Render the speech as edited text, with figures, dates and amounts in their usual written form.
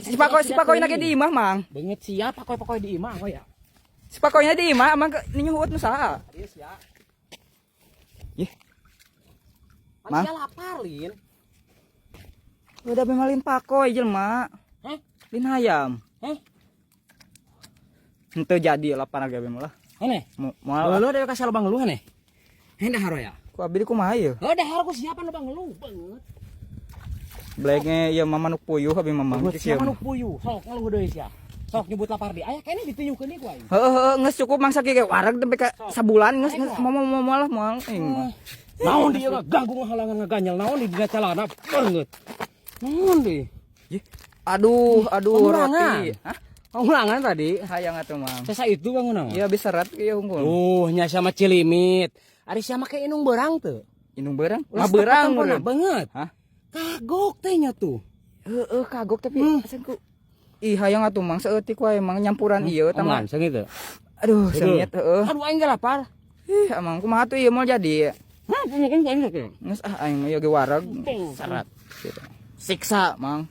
Si pakoy na kay di imah mang. Beungeut sia pakoy di imah we ya. Si pakoynya di imah mang ninyo huot nu saha? Ieu sia. Yeh. Mang sia lapar lin. Udah bemalin pakoy jelema. Heh? Lin hayam. Heh? Henteu jadi lapar ge bemal lah. Hene. Moal Lu ada kasih lubang ngeluh hene. Hene haro ya. ku abdi kumaha ieu? Udah haro ku siapa lubang ngeluh beungeut. Blege ieu mamanuk puyuh abi mamang Buat kieu. siapa nu puyuh. Sok ngeluh deui sia. Sok nyebut lapar di. Aya kene ditunjukkeun ieu ku aing. Heeh geus cukup mangsa kieu wareg teh ka sabulan geus moal moal aing. Naon dia ganggu ngahalangan ngaganyel naon di dina calana beungeut. Naon di? Aduh Pengulangan. roti. Hah? Pengulangan tadi. Hayang atuh mang. Sesa itu bangunan. Iya bisa serat kieu Oh, unggul. nya sama cilimit. Ari sia make inung beurang teu. Inung beurang? Ulah Mabeurang beurang banget. Hah? Kagok teh nya tuh. Heeh kagok tapi asa ku ih hayang atuh mang saeutik wae mang nyampuran ieu tama. Aman segitu. Aduh sengit heeh. Aduh aing ge lapar. Ih amang kumaha tuh ieu moal jadi. Hah, mungkin aing ge. Geus aing mah ieu ge wareg serat. Siksa mang.